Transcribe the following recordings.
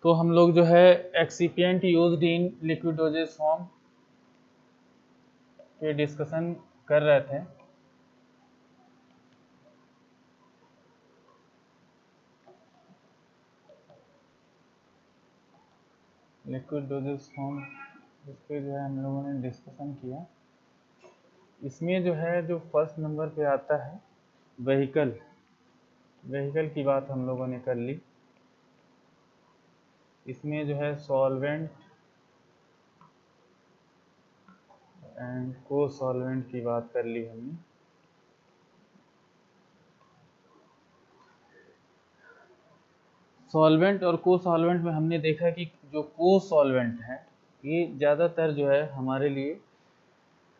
तो हम लोग जो है excipient used in liquid doses form के डिस्कशन कर रहे थे। लिक्विड डोजेज फॉर्म इस पे जो है हम लोगों ने डिस्कशन किया। इसमें जो है जो फर्स्ट नंबर पे आता है व्हीकल की बात हम लोगों ने कर ली। इसमें जो है सॉल्वेंट एंड को सॉल्वेंट की बात कर ली हमने। सॉल्वेंट और को सॉल्वेंट में हमने देखा कि जो को सॉल्वेंट है ये ज़्यादातर जो है हमारे लिए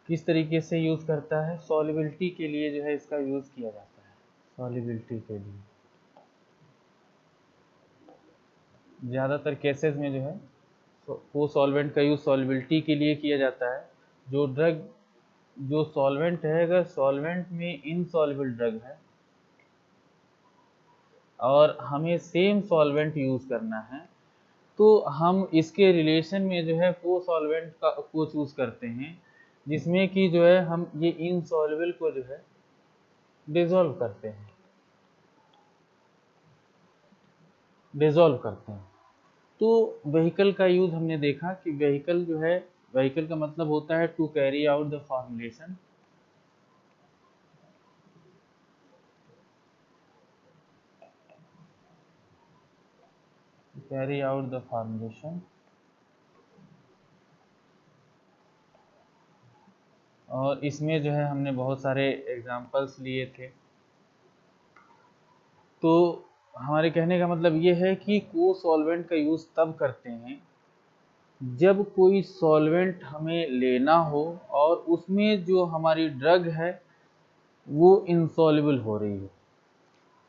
किस तरीके से यूज़ करता है, सॉल्युबिलिटी के लिए जो है इसका यूज़ किया जाता है। सॉल्युबिलिटी के लिए ज़्यादातर केसेस में जो है को सॉल्वेंट का यूज़ सॉल्युबिलिटी के लिए किया जाता है। जो सॉल्वेंट है, अगर सॉल्वेंट में इनसॉल्युबल ड्रग है और हमें सेम सॉल्वेंट यूज़ करना है तो हम इसके रिलेशन में जो है को सॉल्वेंट को चूज़ करते हैं, जिसमें कि जो है हम ये इनसॉल्युबल को जो है डिसॉल्व करते हैं। तो व्हीकल का यूज़ हमने देखा कि व्हीकल का मतलब होता है to carry out the formulation. Carry out the formulation. और इसमें जो है हमने बहुत सारे एग्जांपल्स लिए थे। तो हमारे कहने का मतलब ये है कि को सॉल्वेंट का यूज़ तब करते हैं जब कोई सॉल्वेंट हमें लेना हो और उसमें जो हमारी ड्रग है वो इनसॉल्युबल हो रही है,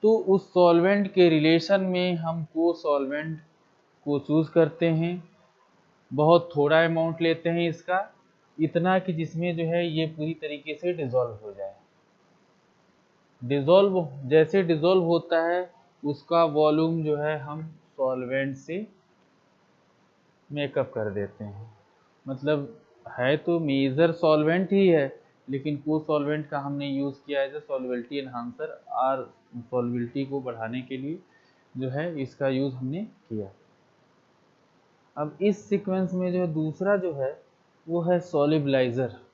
तो उस सॉल्वेंट के रिलेशन में हम को सॉल्वेंट को चूज़ करते हैं। बहुत थोड़ा अमाउंट लेते हैं इसका, इतना कि जिसमें जो है ये पूरी तरीके से डिसॉल्व हो जाए। जैसे डिसॉल्व होता है उसका वॉल्यूम जो है हम सॉल्वेंट से मेकअप कर देते हैं। मतलब है तो मेजर सॉल्वेंट ही है, लेकिन को सॉल्वेंट का हमने यूज़ किया एज अ सॉल्युबिलिटी एनहांसर और सॉल्युबिलिटी को बढ़ाने के लिए जो है इसका यूज़ हमने किया। अब इस सीक्वेंस में जो है दूसरा जो है वो है सॉल्युबलाइजर।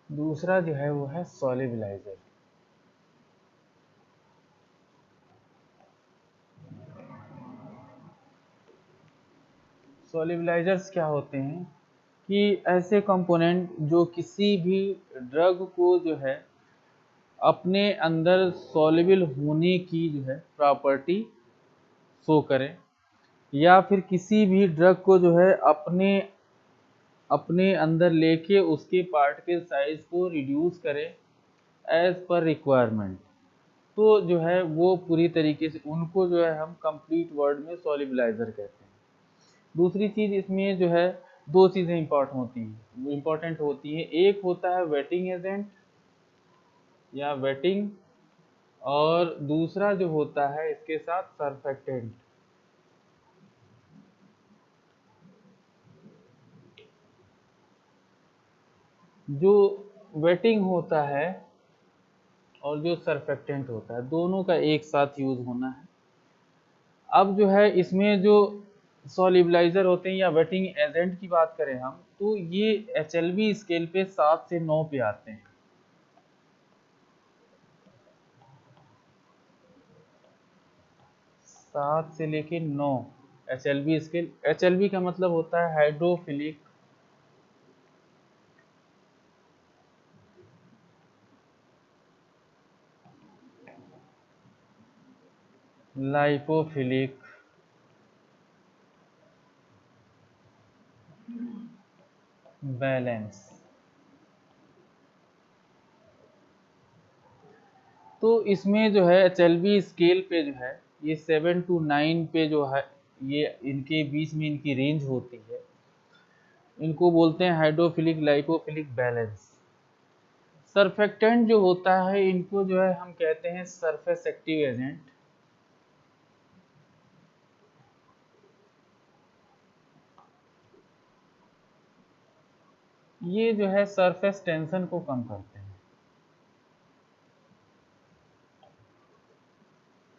दूसरा जो है वो है सॉल्युबलाइजर। सॉल्युबलाइजर्स क्या होते हैं कि ऐसे कंपोनेंट जो किसी भी ड्रग को जो है अपने अंदर सॉल्युबल होने की जो है प्रॉपर्टी शो करें, या फिर किसी भी ड्रग को जो है अपने अंदर लेके उसके पार्टिकल साइज को रिड्यूस करें एज पर रिक्वायरमेंट। तो जो है वो पूरी तरीके से उनको जो है हम कंप्लीट वर्ड में सॉल्युबलाइजर कहते हैं। दूसरी चीज़ इसमें जो है दो चीज़ें इम्पोर्टेंट होती हैं। एक होता है वेटिंग एजेंट या वेटिंग, और दूसरा जो होता है इसके साथ सरफेक्टेंट। जो वेटिंग होता है और जो सरफेक्टेंट होता है दोनों का एक साथ यूज होना है। अब जो है इसमें जो सॉल्युबलाइजर होते हैं या वेटिंग एजेंट की बात करें हम, तो ये HLB स्केल पे 7 से 9 पे आते हैं। 7 से लेके 9 HLB स्केल। HLB का मतलब होता है हाइड्रोफिलिक लाइपोफिलिक बैलेंस। तो इसमें जो है HLB स्केल पे जो है ये 7 to 9 पे जो है ये इनके बीच में इनकी रेंज होती है। इनको बोलते हैं हाइड्रोफिलिक लाइपोफिलिक बैलेंस। सरफेक्टेंट जो होता है इनको जो है हम कहते हैं सरफेस एक्टिव एजेंट। ये जो है सरफेस टेंशन को कम करते हैं।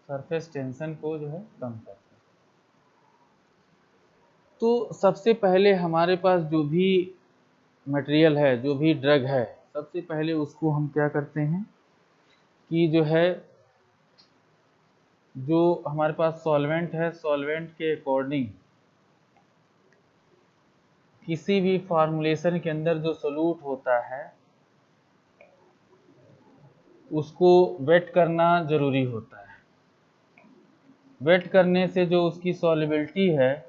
सरफेस टेंशन को जो है कम करते हैं। तो सबसे पहले हमारे पास जो भी मटेरियल है, जो भी ड्रग है, सबसे पहले उसको हम क्या करते हैं कि जो है जो हमारे पास सॉल्वेंट है, सॉल्वेंट के अकॉर्डिंग किसी भी फॉर्मुलेशन के अंदर जो सोल्यूट होता है उसको वेट करना जरूरी होता है। वेट करने से जो उसकी सॉल्युबिलिटी है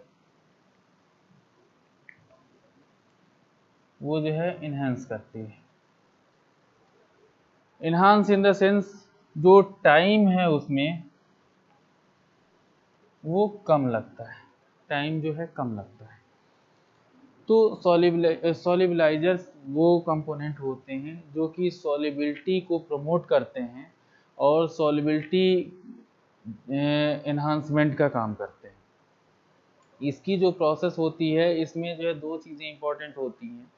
वो जो है इन्हांस करती है। इन्हांस इन द सेंस जो टाइम है उसमें वो कम लगता है, टाइम जो है कम लगता है। तो सॉल्युबलाइजर्स वो कंपोनेंट होते हैं जो कि सॉल्युबिलिटी को प्रमोट करते हैं और सॉल्युबिलिटी एनहांसमेंट का काम करते हैं। इसकी जो प्रोसेस होती है इसमें जो है दो चीज़ें इंपॉर्टेंट होती हैं।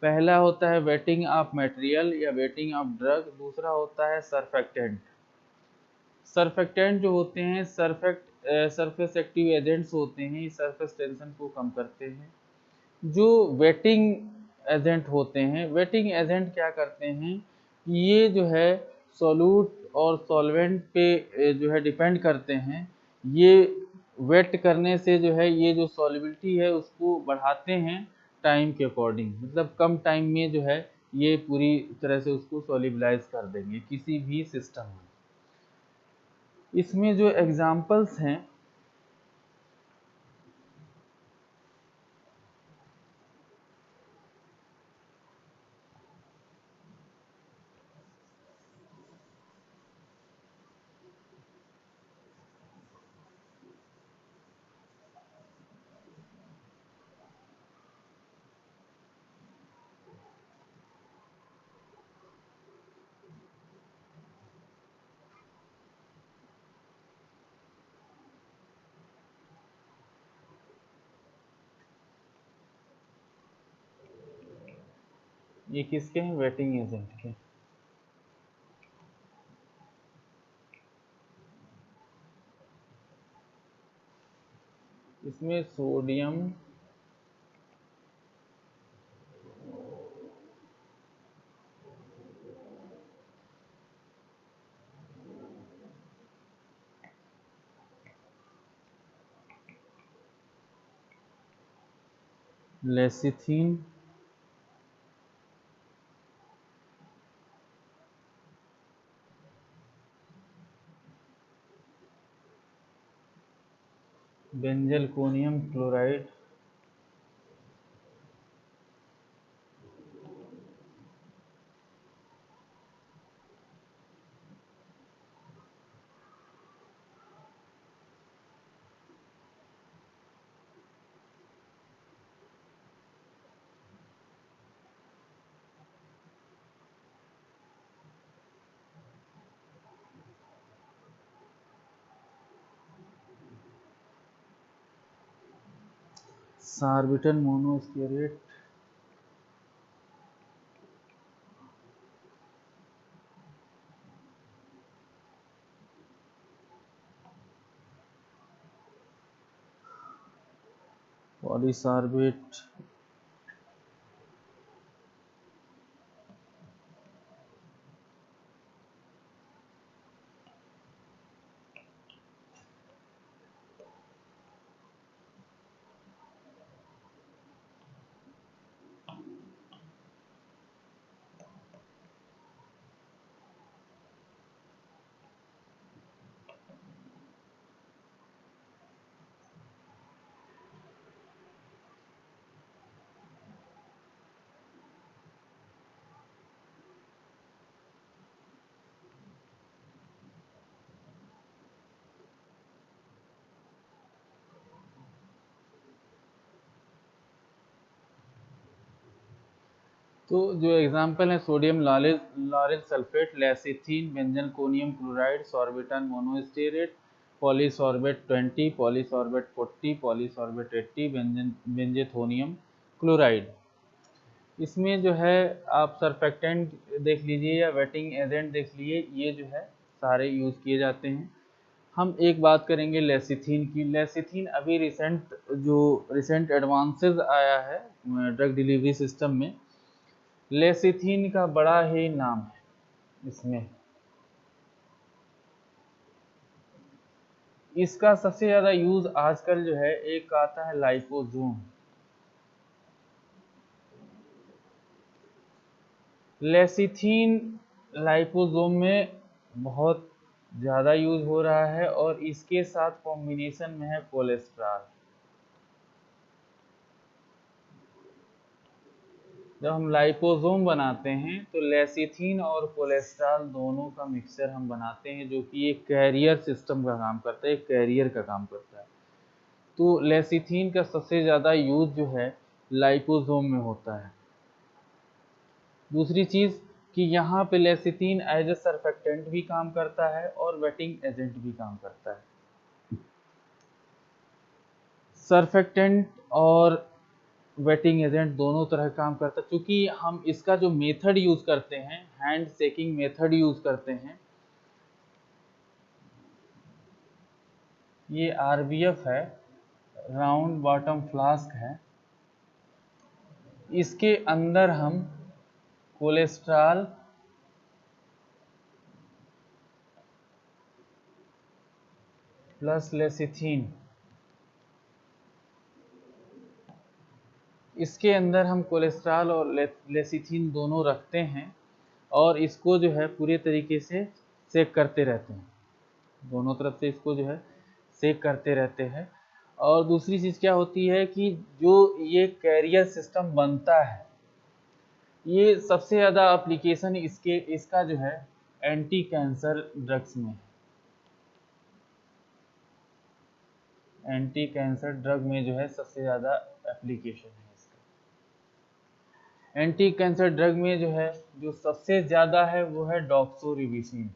पहला होता है वेटिंग ऑफ मटेरियल या वेटिंग ऑफ ड्रग, दूसरा होता है सरफेक्टेंट। सरफेक्टेंट जो होते हैं सरफेस एक्टिव एजेंट्स होते हैं, सरफेस टेंशन को कम करते हैं। जो वेटिंग एजेंट होते हैं, वेटिंग एजेंट क्या करते हैं, ये जो है सॉल्यूट और सॉल्वेंट पे जो है डिपेंड करते हैं। ये वेट करने से जो है ये जो सॉल्युबिलिटी है उसको बढ़ाते हैं टाइम के अकॉर्डिंग, मतलब कम टाइम में जो है ये पूरी तरह से उसको सॉल्युबलाइज कर देंगे किसी भी सिस्टम में। इसमें जो एग्जांपल्स हैं ये किसके हैं, वेटिंग एजेंट के। इसमें sodium, lecithin, benzalkonium chloride, sorbitan monostearate, polysorbate, तो जो एग्जांपल है sodium lauryl sulphate, lecithin, benzalkonium chloride, sorbitan monostearate, polysorbate 20, polysorbate 40, polysorbate 80, benzethonium chloride. इसमें जो है आप सरफेक्टेंट देख लीजिए या वेटिंग एजेंट देख लीजिए, ये जो है सारे यूज़ किए जाते हैं। हम एक बात करेंगे लेसिथीन की। लेसिथीन अभी रिसेंट एडवांसेस आया है ड्रग डिलीवरी सिस्टम में, लेसिथीन का बड़ा ही नाम है इसमें। इसका सबसे ज़्यादा यूज़ आजकल जो है एक आता है लाइपोसोम। लेसिथीन लाइपोसोम में बहुत ज़्यादा यूज़ हो रहा है और इसके साथ कॉम्बिनेशन में है कोलेस्ट्रॉल। जब हम लाइपोसोम बनाते हैं तो लेसिथीन और कोलेस्ट्रॉल दोनों का मिक्सचर हम बनाते हैं, जो कि एक कैरियर सिस्टम का काम करता है, एक कैरियर का काम करता है। तो लेसिथीन का सबसे ज़्यादा यूज़ जो है लाइपोसोम में होता है। दूसरी चीज़ कि यहाँ पे लेसिथीन एज ए सरफेक्टेंट भी काम करता है और वेटिंग एजेंट भी काम करता है। सरफेक्टेंट और वेटिंग एजेंट दोनों तरह काम करता है। क्योंकि हम इसका जो मेथड यूज़ करते हैं, हैंड शेकिंग मेथड यूज़ करते हैं, ये RBF है, राउंड बॉटम फ्लास्क है। इसके अंदर हम कोलेस्ट्रॉल प्लस लेसिथीन, इसके अंदर हम कोलेस्ट्रॉल और लेसिथीन दोनों रखते हैं और इसको जो है पूरे तरीके से सेक करते रहते हैं। दोनों तरफ से इसको जो है सेक करते रहते हैं। और दूसरी चीज़ क्या होती है कि जो ये कैरियर सिस्टम बनता है, ये सबसे ज़्यादा एप्लीकेशन इसका जो है एंटी कैंसर ड्रग्स में, एंटी कैंसर ड्रग में जो है सबसे ज़्यादा एप्लीकेशन है इसका। एंटी कैंसर ड्रग में जो है जो सबसे ज़्यादा है वो है डॉक्सोरिबोसिन।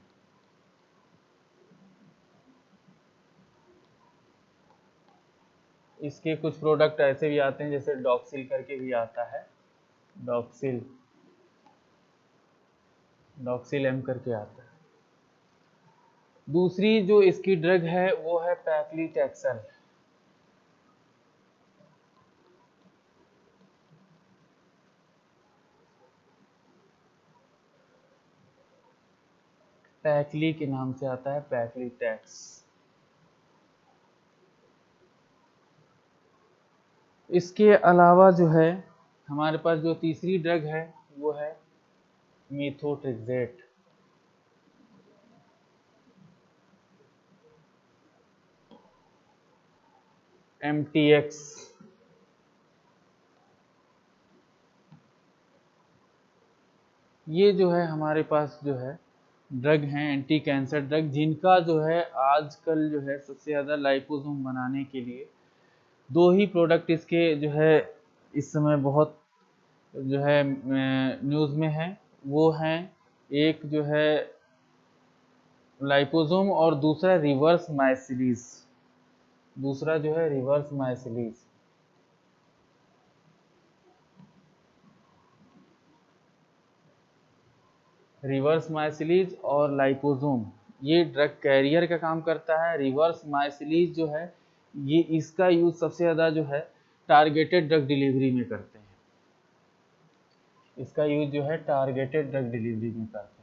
इसके कुछ प्रोडक्ट ऐसे भी आते हैं जैसे डॉक्सिल करके भी आता है, डॉक्सिल एम करके आता है। दूसरी जो इसकी ड्रग है वो है पैक्लीटैक्सल। पैक्ली के नाम से आता है, पैक्लीटैक्स। इसके अलावा जो है हमारे पास जो तीसरी ड्रग है वो है मेथोट्रेक्सेट। MTX। ये जो है हमारे पास जो है ड्रग हैं एंटी कैंसर ड्रग, जिनका जो है आजकल जो है सबसे ज़्यादा लाइपोसोम बनाने के लिए दो ही प्रोडक्ट इसके जो है इस समय बहुत जो है न्यूज़ में है। वो हैं एक जो है लाइपोसोम और दूसरा रिवर्स माइसिलीज। दूसरा जो है रिवर्स माइसिलीज। रिवर्स माइसिलीज और लाइपोसोम ये ड्रग कैरियर का काम करता है। रिवर्स माइसिलीज जो है ये इसका यूज सबसे ज़्यादा जो है टारगेटेड ड्रग डिलीवरी में करते हैं। इसका यूज जो है टारगेटेड ड्रग डिलीवरी में करते हैं।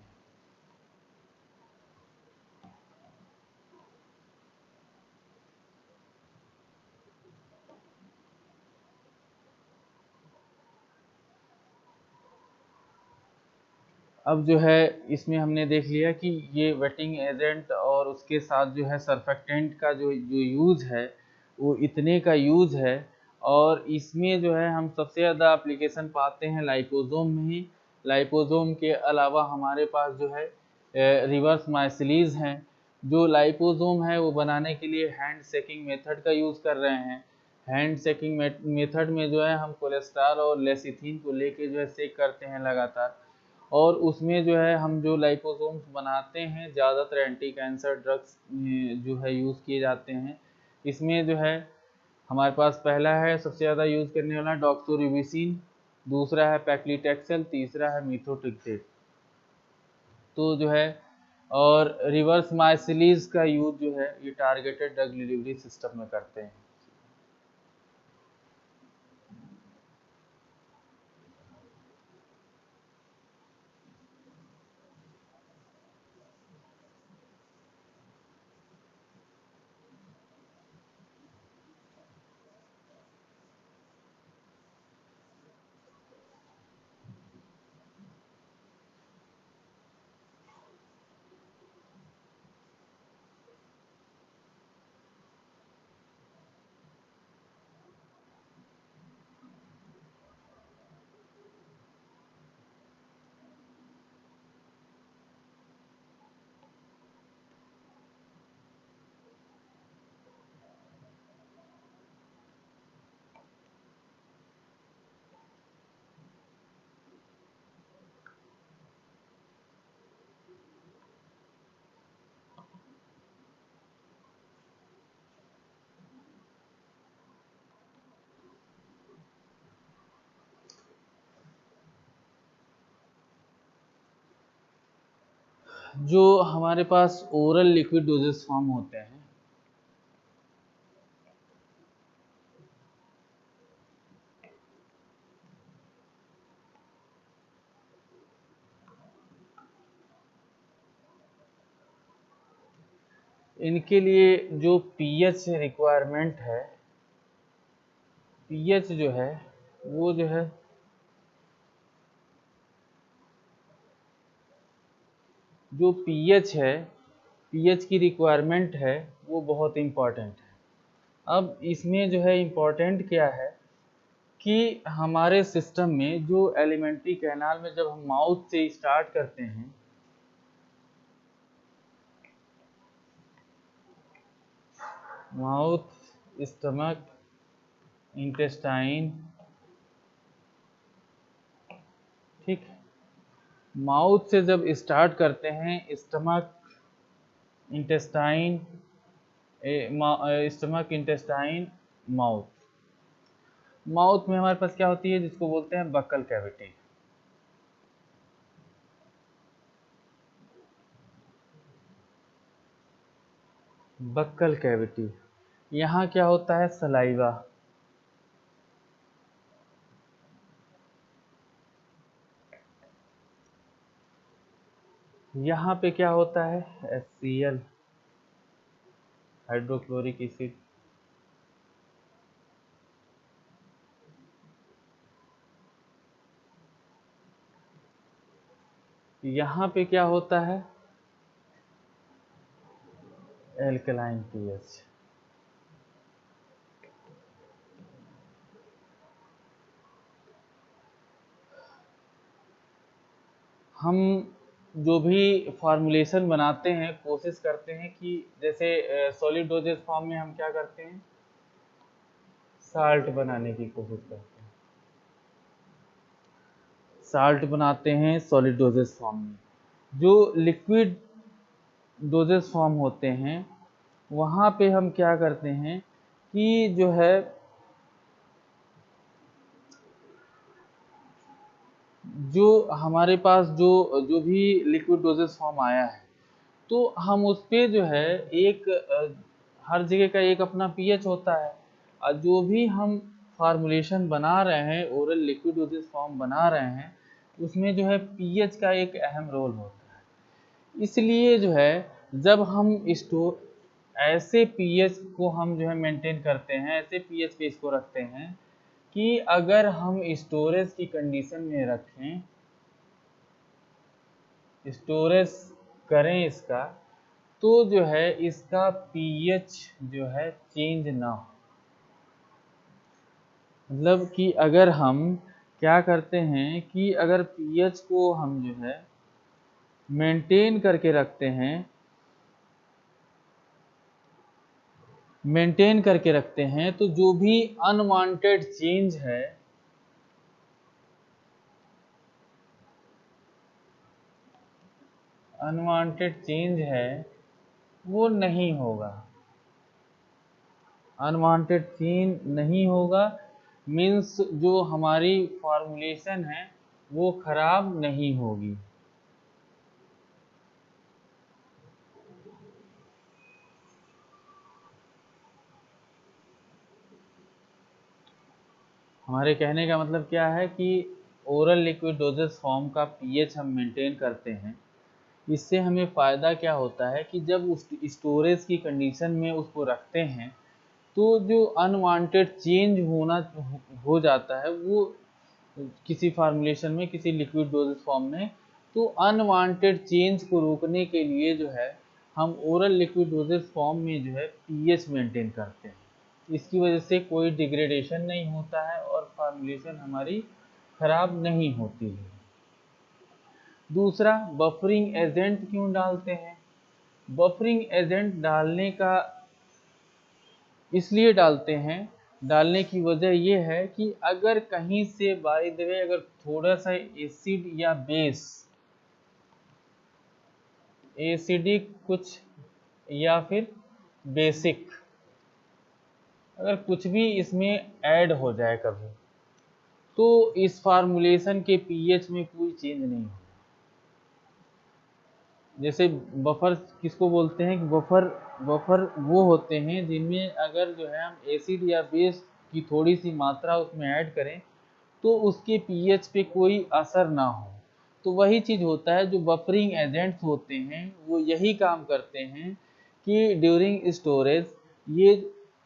अब जो है इसमें हमने देख लिया कि ये वेटिंग एजेंट और उसके साथ जो है सरफेक्टेंट का जो यूज़ है वो इतने का यूज़ है। और इसमें जो है हम सबसे ज़्यादा एप्लीकेशन पाते हैं लाइपोसोम में ही। लाइपोसोम के अलावा हमारे पास जो है रिवर्स माइसिलीज हैं। जो लाइपोसोम है वो बनाने के लिए हैंड शेकिंग मेथड का यूज़ कर रहे हैं। हैंड चेकिंग मेथड में जो है हम कोलेस्ट्रॉल और लेसिथिन को लेके जो है चेक करते हैं लगातार, और उसमें जो है हम जो लाइपोसोम्स बनाते हैं, ज़्यादातर एंटी कैंसर ड्रग्स जो है यूज़ किए जाते हैं। इसमें जो है हमारे पास पहला है सबसे ज़्यादा यूज़ करने वाला डॉक्सोरिबोसिन, दूसरा है पैक्लिटैक्सेल, तीसरा है मीथोट्रिक्सेट। तो जो है और रिवर्स माइसिलीज का यूज़ जो है ये टारगेटेड ड्रग डिलीवरी सिस्टम में करते हैं। जो हमारे पास ओरल लिक्विड डोजेस फॉर्म होते हैं, इनके लिए जो पीएच रिक्वायरमेंट है, पीएच जो है वो जो है जो पीएच है, पीएच की रिक्वायरमेंट है वो बहुत इम्पॉर्टेंट है। अब इसमें जो है इम्पॉर्टेंट क्या है कि हमारे सिस्टम में जो एलिमेंट्री कैनाल में जब हम माउथ से स्टार्ट करते हैं, माउथ, स्टमक, इंटेस्टाइन, ठीक, माउथ से जब स्टार्ट करते हैं, stomach, intestine, stomach, intestine, mouth. Mouth में हमारे पास क्या होती है जिसको बोलते हैं बक्कल कैविटी। बक्कल कैविटी, यहाँ क्या होता है, सलाइवा। यहाँ पे क्या होता है, HCl, हाइड्रोक्लोरिक एसिड। यहाँ पे क्या होता है, एल्कलाइन पीएच। हम जो भी फार्मूलेशन बनाते हैं, कोशिश करते हैं कि जैसे सॉलिड डोजेज फॉर्म में हम क्या करते हैं, साल्ट बनाने की कोशिश करते हैं, साल्ट बनाते हैं सॉलिड डोजेज फॉर्म में। जो लिक्विड डोजेज फॉर्म होते हैं वहाँ पे हम क्या करते हैं कि जो है जो हमारे पास जो जो भी लिक्विड डोजेज फॉर्म आया है, तो हम उस पे जो है एक हर जगह का एक अपना पीएच होता है, और जो भी हम फार्मूलेशन बना रहे हैं, ओरल लिक्विड डोजेज फॉर्म बना रहे हैं, उसमें जो है पीएच का एक अहम रोल होता है। इसलिए जो है जब हम स्टोर ऐसे पीएच को हम जो है मेंटेन करते हैं, ऐसे पीएच पे इसको रखते हैं कि अगर हम स्टोरेज की कंडीशन में रखें, स्टोरेज करें इसका, तो जो है इसका पीएच जो है चेंज ना हो। मतलब कि अगर हम क्या करते हैं कि अगर पीएच को हम जो है मेंटेन करके रखते हैं, मेंटेन करके रखते हैं, तो जो भी अनवांटेड चेंज है, वो नहीं होगा। अनवांटेड चेंज नहीं होगा मीन्स जो हमारी फॉर्मूलेशन है वो खराब नहीं होगी। हमारे कहने का मतलब क्या है कि ओरल लिक्विड डोजेस फॉर्म का पीएच हम मेंटेन करते हैं। इससे हमें फ़ायदा क्या होता है कि जब उस स्टोरेज की कंडीशन में उसको रखते हैं तो जो अनवांटेड चेंज होना हो जाता है वो किसी फार्मूलेशन में, किसी लिक्विड डोजेस फॉर्म में, तो अनवांटेड चेंज को रोकने के लिए जो है हम ओरल लिक्विड डोजेस फॉर्म में जो है पीएच मेंटेन करते हैं। इसकी वजह से कोई डिग्रेडेशन नहीं होता है और फार्मूलेशन हमारी खराब नहीं होती है। दूसरा, बफरिंग एजेंट क्यों डालते हैं? बफरिंग एजेंट डालने का इसलिए डालते हैं, डालने की वजह ये है कि अगर कहीं से बाय द वे अगर थोड़ा सा एसिड या बेस, एसिडिक कुछ या फिर बेसिक, अगर कुछ भी इसमें ऐड हो जाए कभी, तो इस फार्मूलेशन के पीएच में कोई चेंज नहीं होगा। जैसे बफर किसको बोलते हैं कि बफर वो होते हैं जिनमें अगर जो है हम एसिड या बेस की थोड़ी सी मात्रा उसमें ऐड करें तो उसके पीएच पे कोई असर ना हो। तो वही चीज़ होता है, जो बफरिंग एजेंट्स होते हैं वो यही काम करते हैं कि ड्यूरिंग स्टोरेज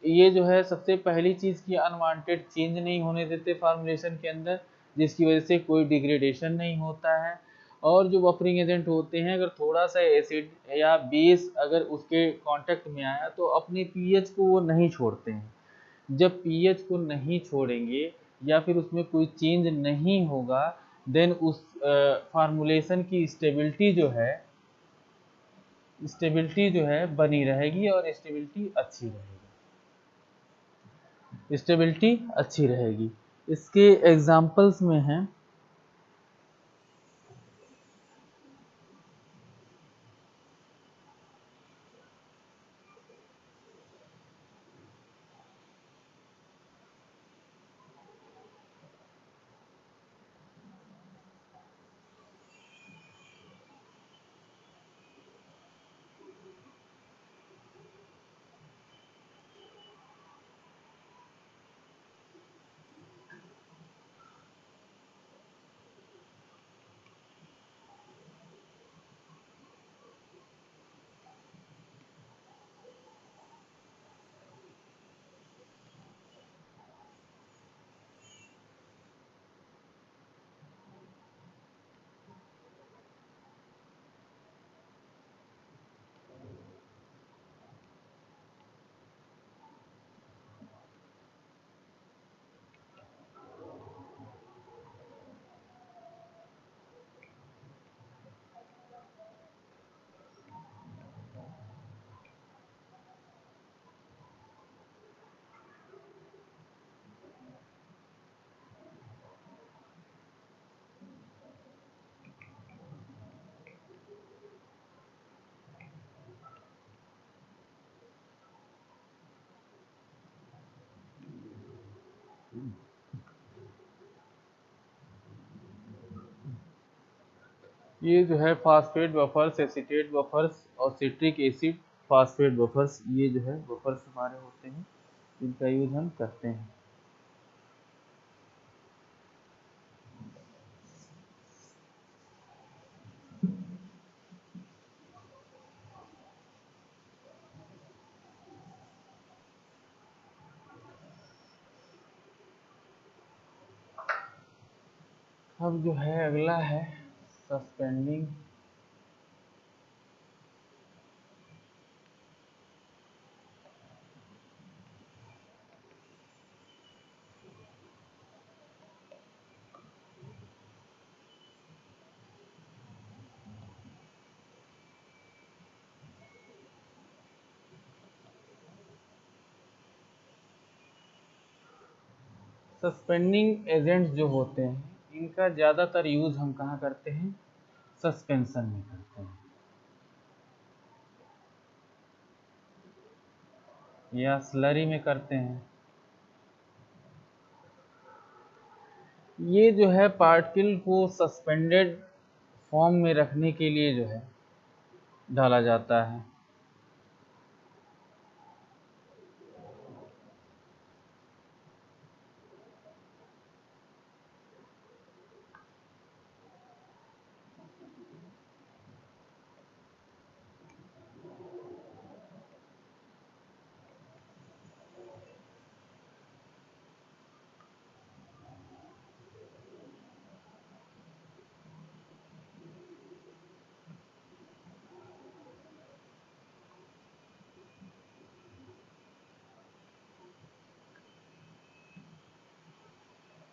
ये जो है सबसे पहली चीज़ की अनवांटेड चेंज नहीं होने देते फार्मूलेशन के अंदर, जिसकी वजह से कोई डिग्रेडेशन नहीं होता है। और जो बफरिंग एजेंट होते हैं, अगर थोड़ा सा एसिड या बेस अगर उसके कांटेक्ट में आया तो अपने पीएच को वो नहीं छोड़ते हैं। जब पीएच को नहीं छोड़ेंगे या फिर उसमें कोई चेंज नहीं होगा, देन उस फार्मूलेशन की स्टेबिलिटी जो है बनी रहेगी और स्टेबिलिटी अच्छी रहेगी। इसके एग्जांपल्स में हैं, ये जो है फास्फेट बफर्स, एसीटेट बफर्स और सिट्रिक एसिड फास्फेट बफर्स, ये जो है बफर्स हमारे होते हैं जिनका यूज हम करते हैं। अब जो है अगला है सस्पेंडिंग सस्पेंडिंग एजेंट्स जो होते हैं इनका ज़्यादातर यूज़ हम कहाँ करते हैं? सस्पेंशन में करते हैं या स्लरी में करते हैं। ये जो है पार्टिकल को सस्पेंडेड फॉर्म में रखने के लिए जो है डाला जाता है।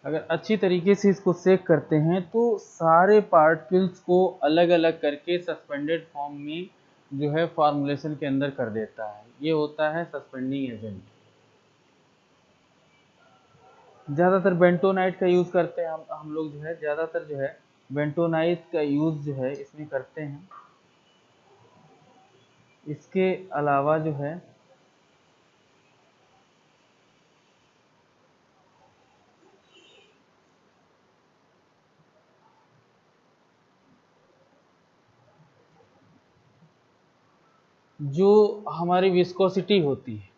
अगर अच्छी तरीके से इसको सेक करते हैं तो सारे पार्टिकल्स को अलग अलग करके सस्पेंडेड फॉर्म में जो है फॉर्मुलेशन के अंदर कर देता है। ये होता है सस्पेंडिंग एजेंट। ज़्यादातर बेंटोनाइट का यूज़ करते हैं हम लोग जो है ज़्यादातर जो है बेंटोनाइट का यूज़ जो है इसमें करते हैं। इसके अलावा जो है जो हमारी विस्कोसिटी होती है,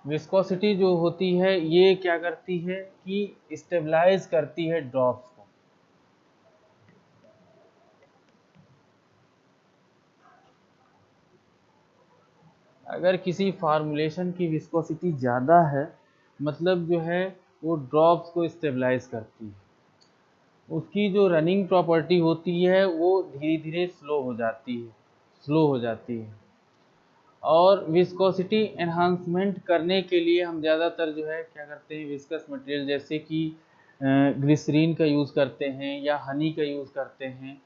विस्कोसिटी जो होती है ये क्या करती है कि स्टेबलाइज करती है ड्रॉप्स को। अगर किसी फार्मूलेशन की विस्कोसिटी ज़्यादा है मतलब जो है वो ड्रॉप्स को स्टेबलाइज करती है, उसकी जो रनिंग प्रॉपर्टी होती है वो धीरे धीरे स्लो हो जाती है। और विस्कोसिटी एनहांसमेंट करने के लिए हम ज़्यादातर जो है क्या करते हैं, विस्कस मटेरियल जैसे कि ग्लिसरीन का यूज़ करते हैं या हनी का यूज़ करते हैं।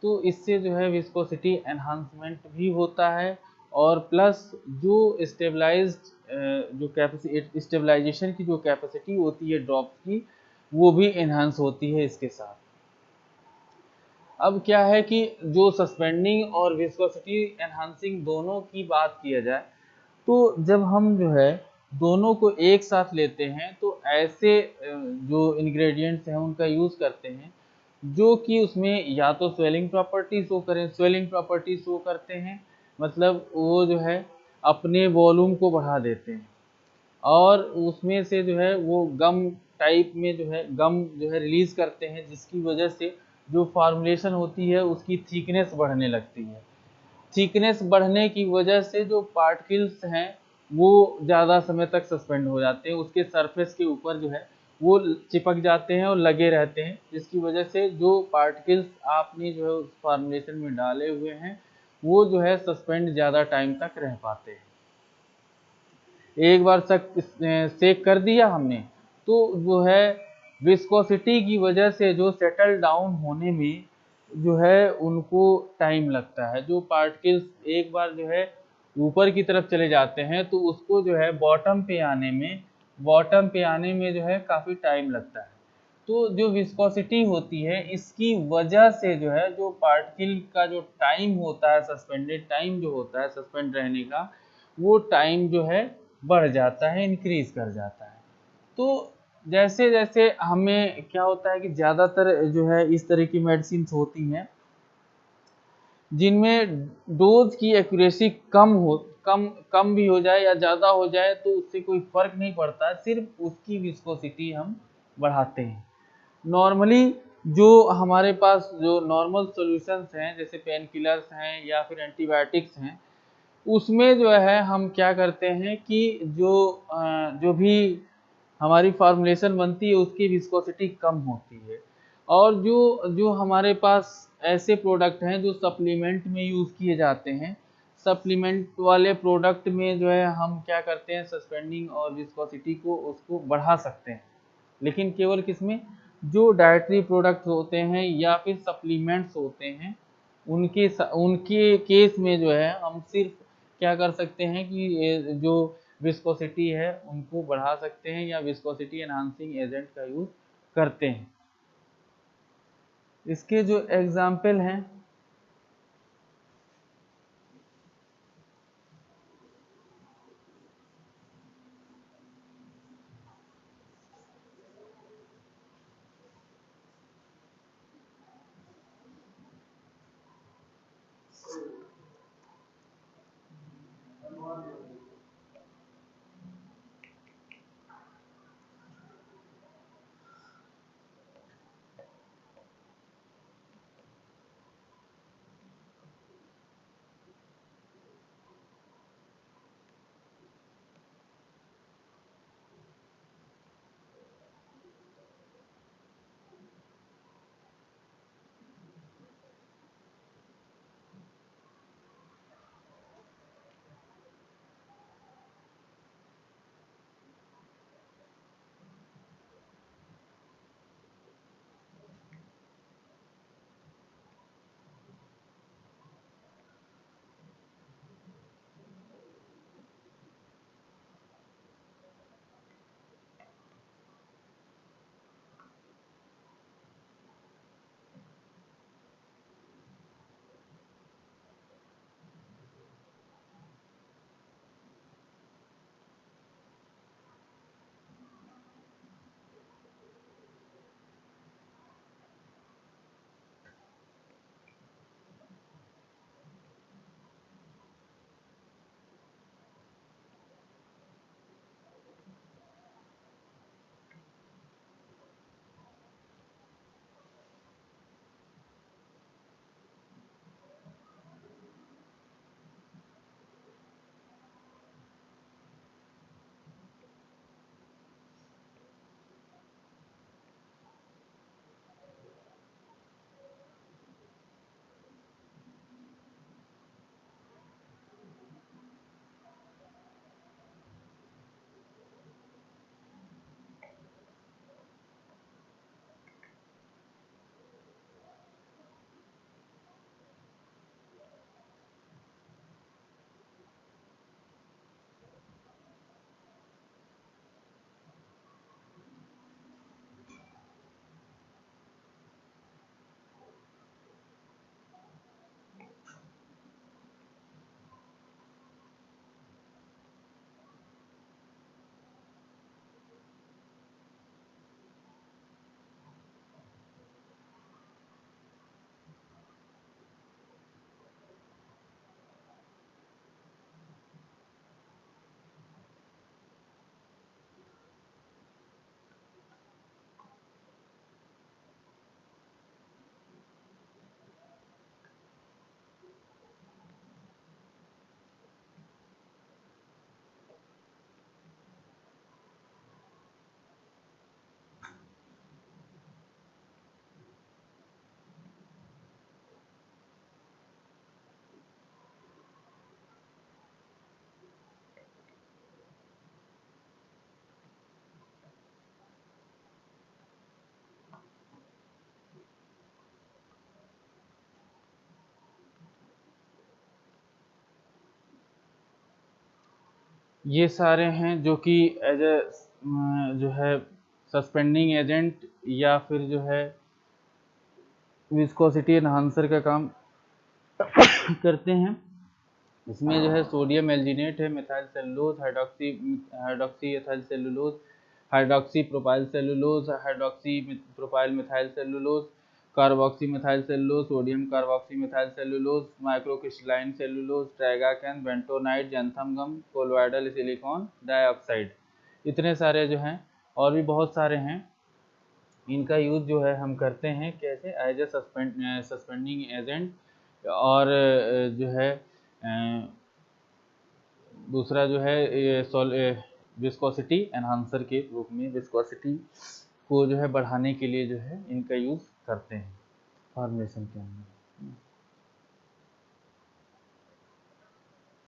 तो इससे जो है विस्कोसिटी एनहांसमेंट भी होता है और प्लस जो स्टेबलाइज्ड जो कैपेसिटी स्टेबलाइजेशन की जो कैपेसिटी होती है ड्रॉप की वो भी एनहांस होती है इसके साथ। अब क्या है कि जो सस्पेंडिंग और विस्कोसिटी एनहांसिंग दोनों की बात किया जाए तो जब हम जो है दोनों को एक साथ लेते हैं तो ऐसे जो इंग्रेडिएंट्स हैं उनका यूज़ करते हैं जो कि उसमें या तो स्वेलिंग प्रॉपर्टी शो करें, स्वेलिंग प्रॉपर्टी शो करते हैं मतलब वो जो है अपने वॉल्यूम को बढ़ा देते हैं और उसमें से जो है वो गम टाइप में जो है गम जो है रिलीज करते हैं जिसकी वजह से जो फार्मूलेशन होती है उसकी थिकनेस बढ़ने लगती है। थिकनेस बढ़ने की वजह से जो पार्टिकल्स हैं वो ज़्यादा समय तक सस्पेंड हो जाते हैं, उसके सरफेस के ऊपर जो है वो चिपक जाते हैं और लगे रहते हैं, जिसकी वजह से जो पार्टिकल्स आपने जो है उस फार्मूलेशन में डाले हुए हैं वो जो है सस्पेंड ज़्यादा टाइम तक रह पाते हैं। एक बार सेक कर दिया हमने तो जो है विस्कोसिटी की वजह से जो सेटल डाउन होने में जो है उनको टाइम लगता है। जो पार्टिकल्स एक बार जो है ऊपर की तरफ चले जाते हैं तो उसको जो है बॉटम पे आने में जो है काफ़ी टाइम लगता है। तो जो विस्कोसिटी होती है इसकी वजह से जो है जो पार्टिकल का जो टाइम होता है सस्पेंडेड टाइम जो होता है सस्पेंड रहने का वो टाइम जो है बढ़ जाता है, इंक्रीज कर जाता है। तो जैसे जैसे हमें क्या होता है कि ज़्यादातर जो है इस तरह की मेडिसिन होती हैं जिनमें डोज की एक्यूरेसी कम भी हो जाए या ज़्यादा हो जाए तो उससे कोई फर्क नहीं पड़ता, सिर्फ उसकी विस्कोसिटी हम बढ़ाते हैं। नॉर्मली जो हमारे पास जो नॉर्मल सॉल्यूशंस हैं जैसे पेन किलर्स हैं या फिर एंटीबायोटिक्स हैं उसमें जो है हम क्या करते हैं कि जो भी हमारी फार्मूलेशन बनती है उसकी विस्कोसिटी कम होती है। और जो जो हमारे पास ऐसे प्रोडक्ट हैं जो सप्लीमेंट में यूज़ किए जाते हैं, सप्लीमेंट वाले प्रोडक्ट में जो है हम क्या करते हैं सस्पेंडिंग और विस्कोसिटी को उसको बढ़ा सकते हैं, लेकिन केवल किसमें, जो डाइटरी प्रोडक्ट होते हैं या फिर सप्लीमेंट्स होते हैं उनके केस में जो है हम सिर्फ क्या कर सकते हैं कि जो विस्कोसिटी है उनको बढ़ा सकते हैं या विस्कोसिटी एनहांसिंग एजेंट का यूज करते हैं। इसके जो एग्जाम्पल हैं ये सारे हैं जो कि एज ए जो है सस्पेंडिंग एजेंट या फिर जो है विस्कोसिटी एनहांसर का काम करते हैं। इसमें जो है सोडियम एल्जिनेट है, methyl cellulose, hydroxy ethyl cellulose, hydroxy propyl cellulose, hydroxy propyl methyl cellulose, carboxy methyl cellulose, sodium carboxy methyl cellulose, microcrystalline cellulose, tragacanth, bentonite, xanthan gum, colloidal silicon dioxide, इतने सारे जो हैं और भी बहुत सारे हैं। इनका यूज़ जो है हम करते हैं कैसे, एज ए सस्पेंडिंग एजेंट और जो है दूसरा जो है विस्कोसिटी एनहांसर के रूप में विस्कोसिटी को जो है बढ़ाने के लिए जो है इनका यूज़ करते हैं फॉर्मेशन के अंदर।